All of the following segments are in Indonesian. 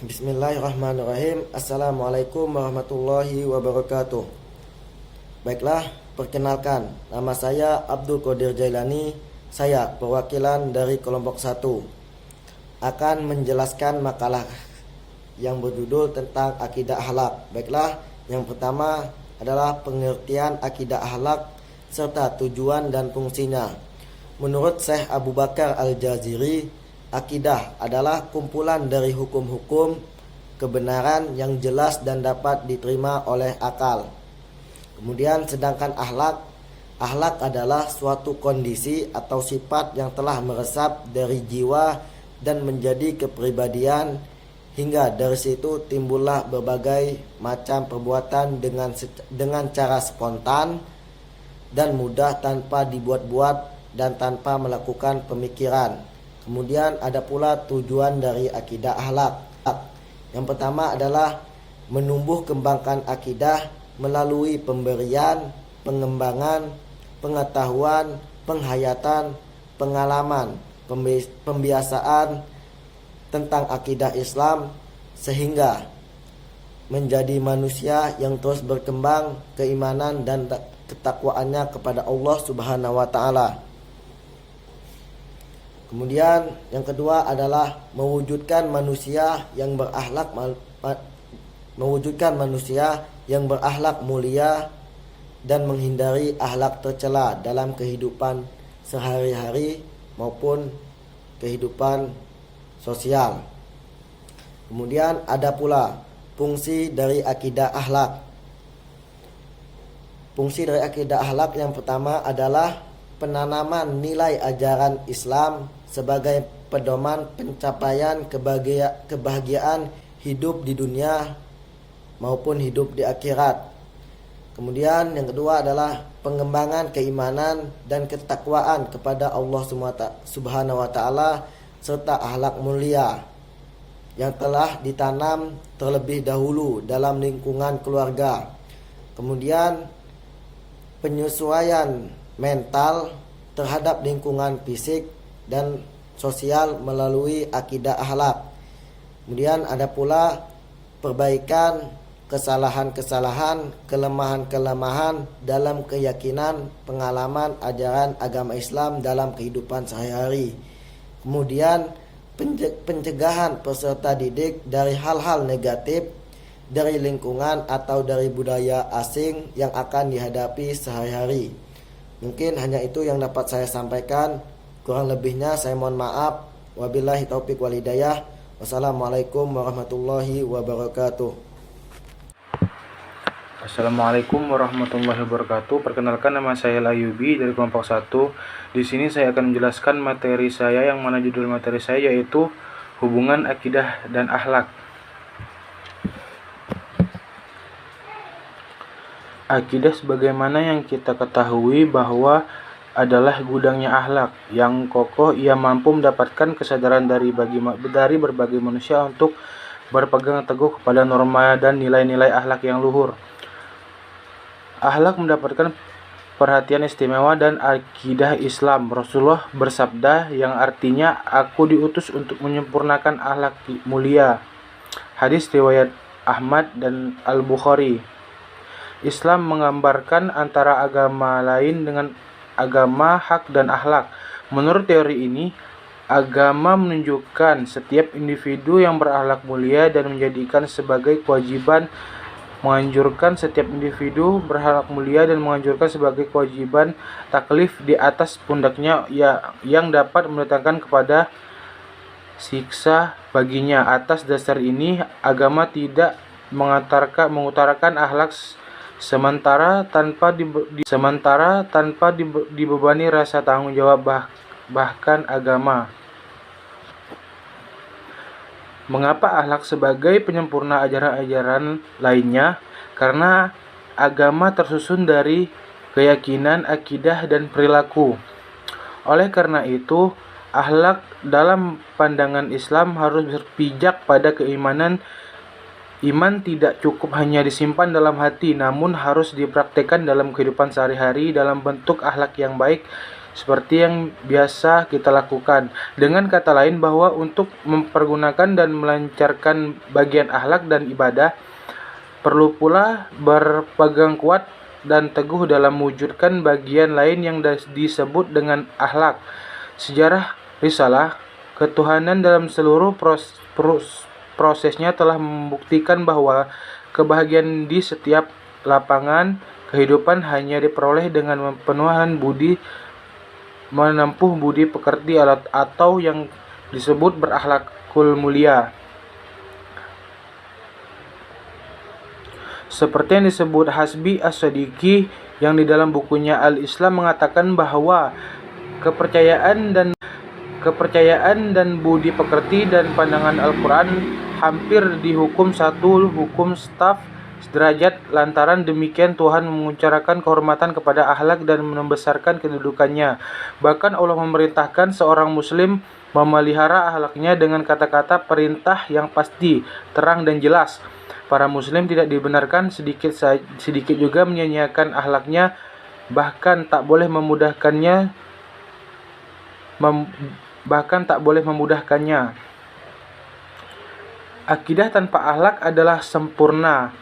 Bismillahirrahmanirrahim. Assalamualaikum warahmatullahi wabarakatuh. Baiklah, perkenalkan, nama saya Abdul Qadir Jailani. Saya perwakilan dari kelompok 1 akan menjelaskan makalah yang berjudul tentang akidah akhlak. Baiklah, yang pertama adalah pengertian akidah akhlak serta tujuan dan fungsinya. Menurut Syekh Abu Bakar Al-Jaziri, akidah adalah kumpulan dari hukum-hukum kebenaran yang jelas dan dapat diterima oleh akal. Kemudian sedangkan akhlak adalah suatu kondisi atau sifat yang telah meresap dari jiwa dan menjadi kepribadian, hingga dari situ timbullah berbagai macam perbuatan dengan cara spontan dan mudah tanpa dibuat-buat dan tanpa melakukan pemikiran. Kemudian ada pula tujuan dari akidah akhlak. Yang pertama adalah menumbuh kembangkan akidah melalui pemberian, pengembangan, pengetahuan, penghayatan, pengalaman, pembiasaan tentang akidah Islam, sehingga menjadi manusia yang terus berkembang keimanan dan ketakwaannya kepada Allah Subhanahu wa taala. Kemudian yang kedua adalah mewujudkan manusia yang berakhlak mulia dan menghindari akhlak tercela dalam kehidupan sehari-hari maupun kehidupan sosial. Kemudian ada pula fungsi dari akidah akhlak. Fungsi dari akidah akhlak yang pertama adalah penanaman nilai ajaran Islam sebagai pedoman pencapaian kebahagiaan hidup di dunia maupun hidup di akhirat. Kemudian yang kedua adalah pengembangan keimanan dan ketakwaan kepada Allah Subhanahu wa taala serta akhlak mulia yang telah ditanam terlebih dahulu dalam lingkungan keluarga. Kemudian penyesuaian mental terhadap lingkungan fisik dan sosial melalui akidah akhlak. Kemudian ada pula perbaikan kesalahan-kesalahan, kelemahan-kelemahan dalam keyakinan, pengalaman, ajaran agama Islam dalam kehidupan sehari-hari. Kemudian pencegahan peserta didik dari hal-hal negatif dari lingkungan atau dari budaya asing yang akan dihadapi sehari-hari. Mungkin hanya itu yang dapat saya sampaikan. Kurang lebihnya saya mohon maaf. Wabillahi taufik wal hidayah. Wassalamualaikum warahmatullahi wabarakatuh. Assalamualaikum warahmatullahi wabarakatuh. Perkenalkan, nama saya Layubi dari kelompok 1. Di sini saya akan menjelaskan materi saya, yang mana judul materi saya yaitu hubungan akidah dan akhlak. Akidah sebagaimana yang kita ketahui bahwa adalah gudangnya akhlak yang kokoh. Ia mampu mendapatkan kesadaran dari berbagai manusia untuk berpegang teguh kepada norma dan nilai-nilai akhlak yang luhur. Akhlak mendapatkan perhatian istimewa dan akidah Islam. Rasulullah bersabda yang artinya, "Aku diutus untuk menyempurnakan akhlak mulia." Hadis riwayat Ahmad dan Al-Bukhari. Islam menggambarkan antara agama lain dengan agama hak dan akhlak. Menurut teori ini, agama menunjukkan setiap individu yang berakhlak mulia dan menjadikan sebagai kewajiban menganjurkan setiap individu berakhlak mulia dan menganjurkan sebagai kewajiban taklif di atas pundaknya yang dapat mendatangkan kepada siksa baginya. Atas dasar ini, agama tidak mengutarakan akhlak sementara tanpa dibebani rasa tanggung jawab bahkan agama. Mengapa akhlak sebagai penyempurna ajaran-ajaran lainnya? Karena agama tersusun dari keyakinan, akidah, dan perilaku. Oleh karena itu, akhlak dalam pandangan Islam harus berpijak pada keimanan. Iman tidak cukup hanya disimpan dalam hati, namun harus dipraktikkan dalam kehidupan sehari-hari dalam bentuk akhlak yang baik seperti yang biasa kita lakukan. Dengan kata lain bahwa untuk mempergunakan dan melancarkan bagian akhlak dan ibadah, perlu pula berpegang kuat dan teguh dalam mewujudkan bagian lain yang disebut dengan akhlak. Sejarah risalah ketuhanan dalam seluruh prosesnya telah membuktikan bahwa kebahagiaan di setiap lapangan kehidupan hanya diperoleh dengan menempuh budi pekerti atau yang disebut berakhlakul mulia. Seperti yang disebut Hasbi As-Sadiqi yang di dalam bukunya Al-Islam mengatakan bahwa kepercayaan dan budi pekerti dan pandangan Al-Quran hampir dihukum satu hukum staf derajat. Lantaran demikian Tuhan mengucapkan kehormatan kepada akhlak dan membesarkan kedudukannya. Bahkan Allah memerintahkan seorang muslim memelihara akhlaknya dengan kata-kata perintah yang pasti, terang dan jelas. Para muslim tidak dibenarkan sedikit juga menyanyiakan akhlaknya, bahkan tak boleh memudahkannya. Akidah tanpa akhlak adalah sempurna.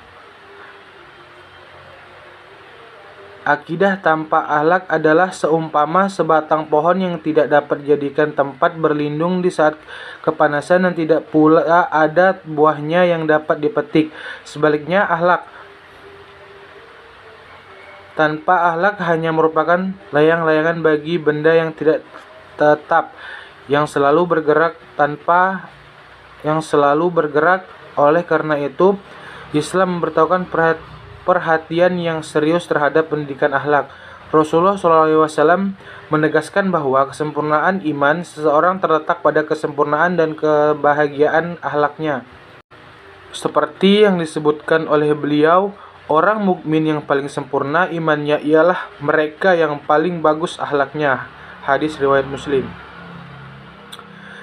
Akidah tanpa akhlak adalah seumpama sebatang pohon yang tidak dapat dijadikan tempat berlindung di saat kepanasan dan tidak pula ada buahnya yang dapat dipetik. Sebaliknya, akhlak tanpa akhlak hanya merupakan layang-layangan bagi benda yang tidak tetap, yang selalu bergerak. Oleh karena itu, Islam memberitahukan perhatian yang serius terhadap pendidikan akhlak. Rasulullah SAW menegaskan bahwa kesempurnaan iman seseorang terletak pada kesempurnaan dan kebahagiaan akhlaknya. Seperti yang disebutkan oleh beliau, orang mukmin yang paling sempurna imannya ialah mereka yang paling bagus akhlaknya. Hadis riwayat Muslim.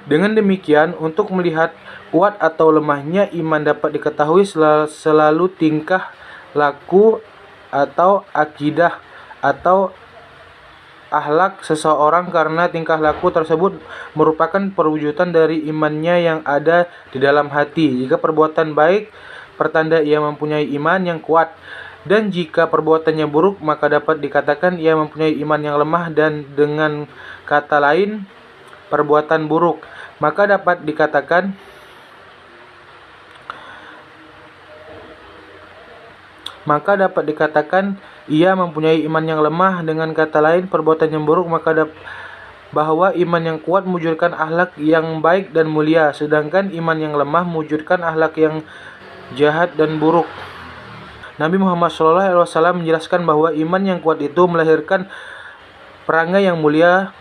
Dengan demikian, untuk melihat kuat atau lemahnya iman dapat diketahui selalu tingkah laku atau akidah atau akhlak seseorang, karena tingkah laku tersebut merupakan perwujudan dari imannya yang ada di dalam hati. Jika perbuatan baik, pertanda ia mempunyai iman yang kuat, dan jika perbuatannya buruk, maka dapat dikatakan ia mempunyai iman yang lemah. Dan dengan kata lain, perbuatan buruk, maka dapat dikatakan ia mempunyai iman yang lemah. Dengan kata lain, perbuatan yang buruk, maka bahwa iman yang kuat mewujudkan akhlak yang baik dan mulia, sedangkan iman yang lemah mewujudkan akhlak yang jahat dan buruk. Nabi Muhammad SAW menjelaskan bahwa iman yang kuat itu melahirkan perangai yang mulia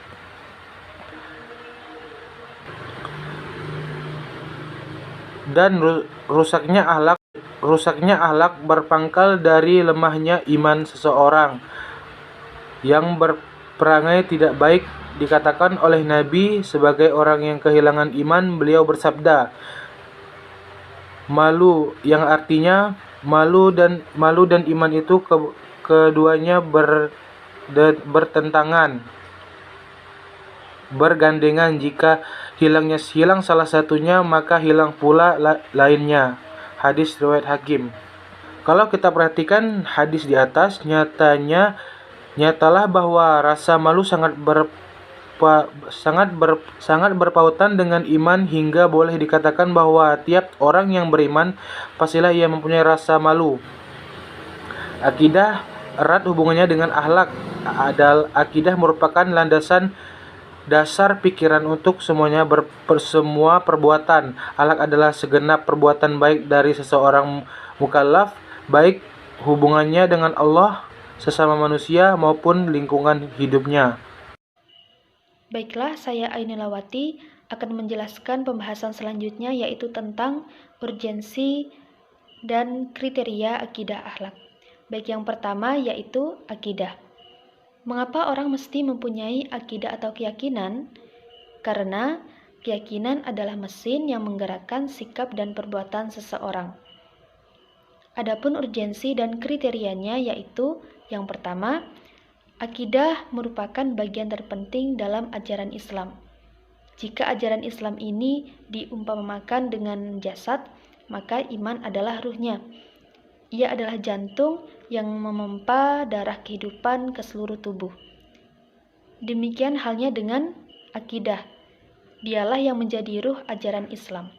dan rusaknya akhlak berpangkal dari lemahnya iman seseorang yang berperangai tidak baik. Dikatakan oleh Nabi sebagai orang yang kehilangan iman, beliau bersabda, malu, yang artinya malu dan iman itu keduanya bertentangan, bergandengan. Jika hilang salah satunya, maka hilang pula lainnya. Hadis riwayat Hakim. Kalau kita perhatikan hadis di atas, nyatalah bahwa rasa malu sangat berpautan dengan iman, hingga boleh dikatakan bahwa tiap orang yang beriman pastilah ia mempunyai rasa malu. Akidah erat hubungannya dengan akhlak. Akidah merupakan landasan dasar pikiran untuk semua perbuatan. Akhlak adalah segenap perbuatan baik dari seseorang mukallaf, baik hubungannya dengan Allah, sesama manusia, maupun lingkungan hidupnya. Baiklah, saya Ainilawati akan menjelaskan pembahasan selanjutnya, yaitu tentang urgensi dan kriteria akidah akhlak. Baik, yang pertama yaitu akidah. Mengapa orang mesti mempunyai akidah atau keyakinan? Karena keyakinan adalah mesin yang menggerakkan sikap dan perbuatan seseorang. Adapun urgensi dan kriterianya yaitu yang pertama, Akidah merupakan bagian terpenting dalam ajaran Islam. Jika ajaran Islam ini diumpamakan dengan jasad, maka iman adalah ruhnya. Ia adalah jantung yang memompa darah kehidupan ke seluruh tubuh. Demikian halnya dengan akidah. Dialah yang menjadi ruh ajaran Islam.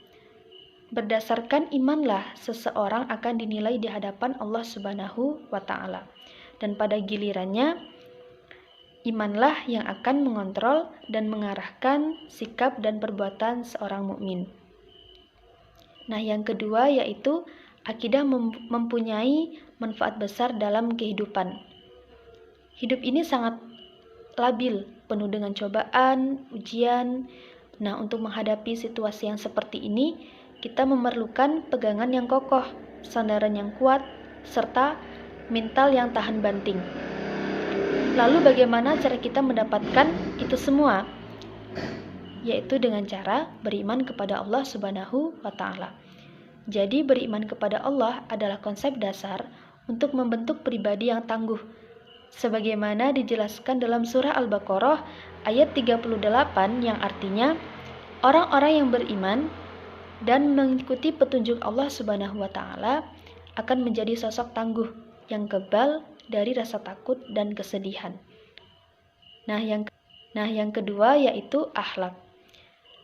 Berdasarkan imanlah seseorang akan dinilai di hadapan Allah Subhanahu wa Ta'ala. Dan pada gilirannya, imanlah yang akan mengontrol dan mengarahkan sikap dan perbuatan seorang mukmin. Nah, yang kedua yaitu akidah mempunyai manfaat besar dalam kehidupan. Hidup ini sangat labil, penuh dengan cobaan, ujian. Nah, untuk menghadapi situasi yang seperti ini, kita memerlukan pegangan yang kokoh, sandaran yang kuat, serta mental yang tahan banting. Lalu bagaimana cara kita mendapatkan itu semua? Yaitu dengan cara beriman kepada Allah Subhanahu wa Ta'ala. Jadi beriman kepada Allah adalah konsep dasar untuk membentuk pribadi yang tangguh. Sebagaimana dijelaskan dalam surah Al-Baqarah ayat 38 yang artinya orang-orang yang beriman dan mengikuti petunjuk Allah Subhanahu wa Ta'ala akan menjadi sosok tangguh yang kebal dari rasa takut dan kesedihan. Nah, yang kedua yaitu akhlak.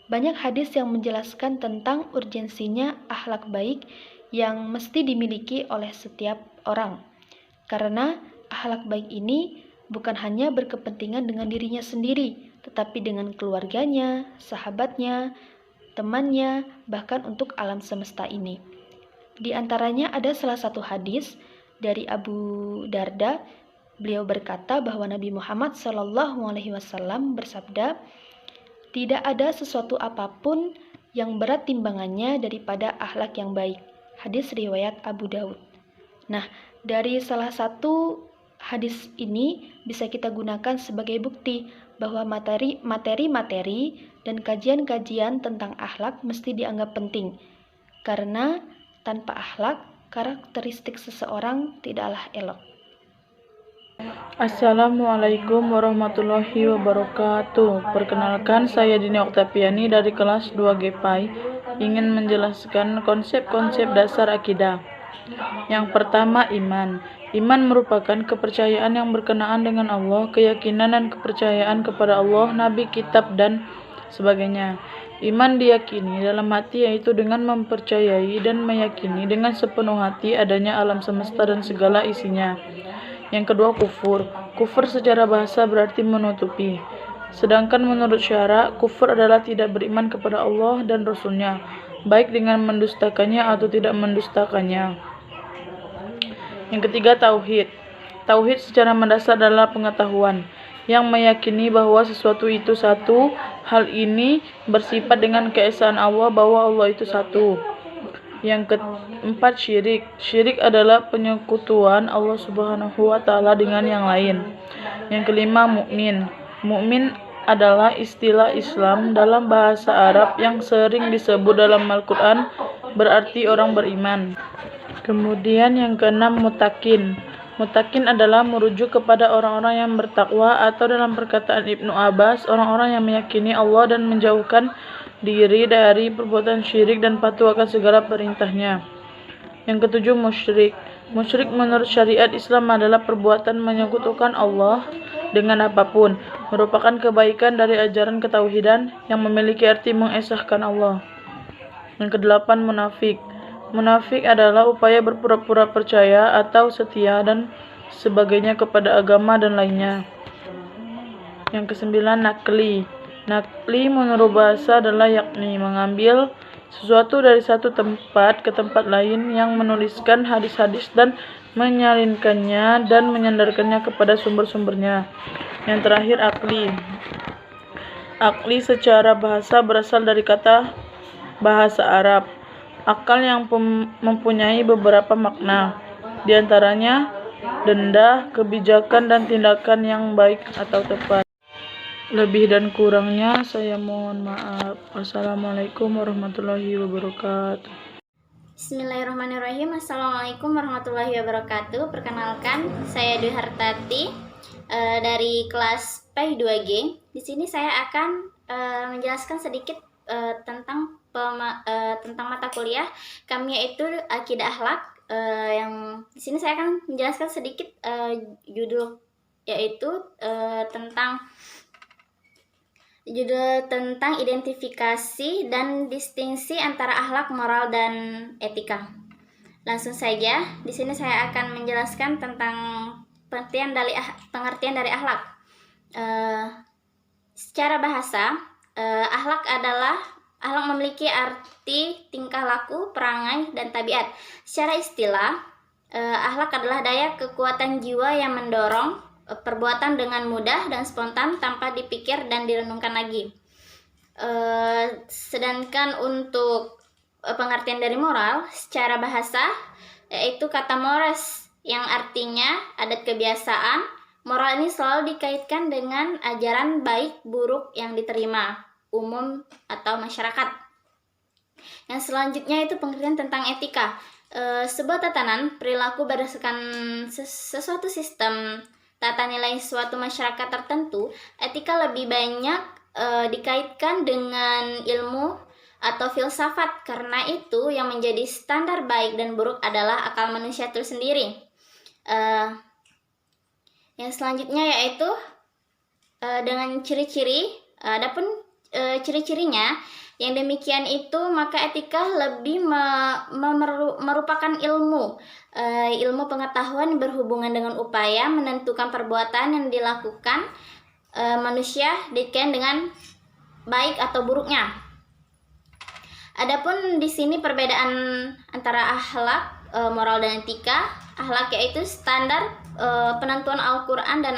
Banyak hadis yang menjelaskan tentang urgensinya akhlak baik yang mesti dimiliki oleh setiap orang. Karena akhlak baik ini bukan hanya berkepentingan dengan dirinya sendiri, tetapi dengan keluarganya, sahabatnya, temannya, bahkan untuk alam semesta ini. Di antaranya ada salah satu hadis dari Abu Darda. Beliau berkata bahwa Nabi Muhammad SAW bersabda, "Tidak ada sesuatu apapun yang berat timbangannya daripada akhlak yang baik." Hadis riwayat Abu Daud. Nah, dari salah satu hadis ini bisa kita gunakan sebagai bukti bahwa materi-materi dan kajian-kajian tentang akhlak mesti dianggap penting. Karena tanpa akhlak, karakteristik seseorang tidaklah elok. Assalamualaikum warahmatullahi wabarakatuh. Perkenalkan, saya Dini Oktaviani dari kelas 2 GPAI ingin menjelaskan konsep-konsep dasar akidah. Yang pertama, iman. Iman merupakan kepercayaan yang berkenaan dengan Allah, keyakinan dan kepercayaan kepada Allah, Nabi, kitab, dan sebagainya. Iman diyakini dalam hati, yaitu dengan mempercayai dan meyakini dengan sepenuh hati adanya alam semesta dan segala isinya. Yang kedua, kufur. Kufur secara bahasa berarti menutupi. Sedangkan menurut syara, kufur adalah tidak beriman kepada Allah dan Rasul-Nya, baik dengan mendustakannya atau tidak mendustakannya. Yang ketiga, tauhid. Tauhid secara mendasar adalah pengetahuan yang meyakini bahwa sesuatu itu satu. Hal ini bersifat dengan keesaan Allah, bahwa Allah itu satu. Yang keempat, syirik. Syirik adalah penyekutuan Allah Subhanahu wa Ta'ala dengan yang lain. Yang kelima, mukmin. Mukmin adalah istilah Islam dalam bahasa Arab yang sering disebut dalam Al-Quran, berarti orang beriman. Kemudian yang keenam, mutakin. Mutakin adalah merujuk kepada orang-orang yang bertakwa, atau dalam perkataan Ibnu Abbas, orang-orang yang meyakini Allah dan menjauhkan diri dari perbuatan syirik dan patuh akan segala perintahnya. Yang ketujuh, musyrik. Musyrik menurut syariat Islam adalah perbuatan menyekutukan Allah dengan apapun, merupakan kebaikan dari ajaran ketauhidan yang memiliki arti mengesahkan Allah. Yang kedelapan, munafik. Munafik adalah upaya berpura-pura percaya atau setia dan sebagainya kepada agama dan lainnya. Yang kesembilan, nakli. Nakli menurut bahasa adalah yakni mengambil sesuatu dari satu tempat ke tempat lain, yang menuliskan hadis-hadis dan menyalinkannya dan menyandarkannya kepada sumber-sumbernya. Yang terakhir, akli. Akli secara bahasa berasal dari kata bahasa Arab akal yang mempunyai beberapa makna, diantaranya denda, kebijakan, dan tindakan yang baik atau tepat. Lebih dan kurangnya saya mohon maaf. Wassalamualaikum warahmatullahi wabarakatuh. Bismillahirrahmanirrahim. Assalamualaikum warahmatullahi wabarakatuh. Perkenalkan, saya Dwi Hartati dari kelas PAI 2G. Di sini saya akan menjelaskan sedikit tentang mata kuliah kami, yaitu Akidah Akhlak. Yang di sini saya akan menjelaskan sedikit judul tentang identifikasi dan distingsi antara akhlak, moral, dan etika. Langsung saja, di sini saya akan menjelaskan tentang pengertian dari akhlak. Secara bahasa, akhlak memiliki arti tingkah laku, perangai, dan tabiat. Secara istilah, akhlak adalah daya kekuatan jiwa yang mendorong perbuatan dengan mudah dan spontan tanpa dipikir dan direnungkan lagi. Sedangkan untuk pengertian dari moral secara bahasa, yaitu kata mores yang artinya adat kebiasaan. Moral ini selalu dikaitkan dengan ajaran baik buruk yang diterima umum atau masyarakat. Yang selanjutnya itu pengertian tentang etika. Sebuah tatanan perilaku berdasarkan sesuatu sistem tata nilai suatu masyarakat tertentu. Etika lebih banyak dikaitkan dengan ilmu atau filsafat, karena itu yang menjadi standar baik dan buruk adalah akal manusia itu sendiri. Yang selanjutnya yaitu dengan ciri-ciri. Adapun ciri-cirinya yang demikian itu, maka etika lebih merupakan ilmu pengetahuan berhubungan dengan upaya menentukan perbuatan yang dilakukan manusia dikaitkan dengan baik atau buruknya. Adapun di sini perbedaan antara akhlak, moral, dan etika. Akhlak yaitu standar penentuan Al-Quran dan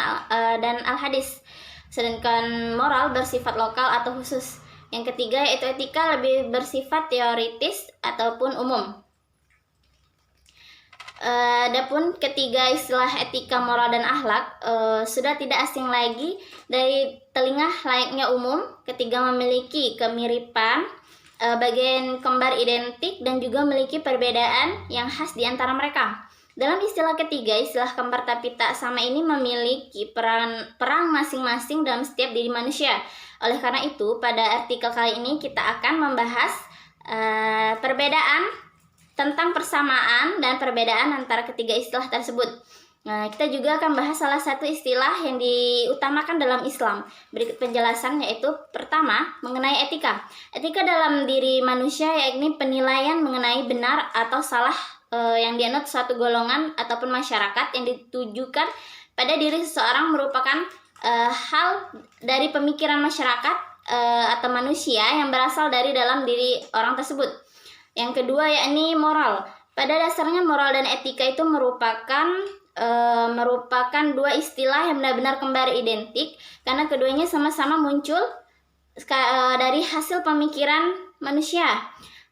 Al-Hadis, sedangkan moral bersifat lokal atau khusus. Yang ketiga yaitu etika, lebih bersifat teoritis ataupun umum. Adapun ketiga istilah etika, moral, dan akhlak sudah tidak asing lagi dari telinga layaknya umum. Ketiga memiliki kemiripan, bagian kembar identik, dan juga memiliki perbedaan yang khas di antara mereka. Dalam istilah ketiga, istilah kembar tapi tak sama ini memiliki peran masing-masing dalam setiap diri manusia. Oleh karena itu, pada artikel kali ini kita akan membahas perbedaan tentang persamaan dan perbedaan antara ketiga istilah tersebut. Nah, kita juga akan bahas salah satu istilah yang diutamakan dalam Islam. Berikut penjelasan, yaitu pertama, mengenai etika. Etika dalam diri manusia yakni penilaian mengenai benar atau salah yang dianut suatu golongan ataupun masyarakat yang ditujukan pada diri seseorang, merupakan hal dari pemikiran masyarakat atau manusia yang berasal dari dalam diri orang tersebut. Yang kedua yakni moral. Pada dasarnya moral dan etika itu merupakan dua istilah yang benar-benar kembar identik, karena keduanya sama-sama muncul dari hasil pemikiran manusia.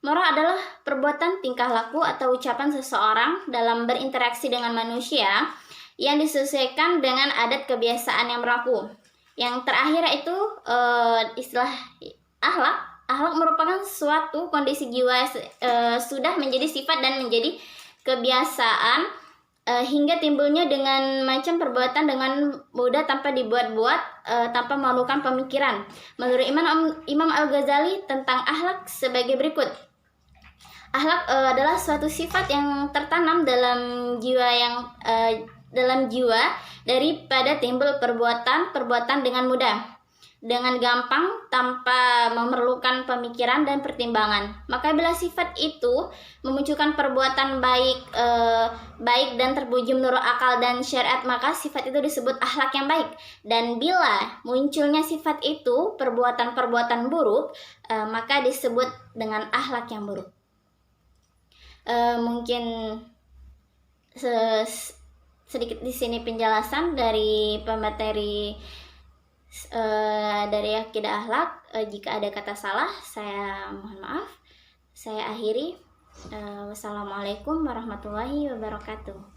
Moral adalah perbuatan, tingkah laku, atau ucapan seseorang dalam berinteraksi dengan manusia yang disesuaikan dengan adat kebiasaan yang berlaku. Yang terakhir itu istilah akhlak. Akhlak merupakan suatu kondisi jiwa sudah menjadi sifat dan menjadi kebiasaan hingga timbulnya dengan macam perbuatan dengan mudah tanpa dibuat-buat, tanpa memerlukan pemikiran. Menurut Imam Al-Ghazali tentang akhlak sebagai berikut. Akhlak adalah suatu sifat yang tertanam dalam jiwa daripada timbul perbuatan dengan mudah, dengan gampang, tanpa memerlukan pemikiran dan pertimbangan. Maka bila sifat itu memunculkan perbuatan baik dan terpuji menurut akal dan syariat, maka sifat itu disebut akhlak yang baik. Dan bila munculnya sifat itu perbuatan-perbuatan buruk, maka disebut dengan akhlak yang buruk. Mungkin sedikit di sini penjelasan dari pemateri dari akidah akhlak. Jika ada kata salah, saya mohon maaf. Saya akhiri. Wassalamualaikum warahmatullahi wabarakatuh.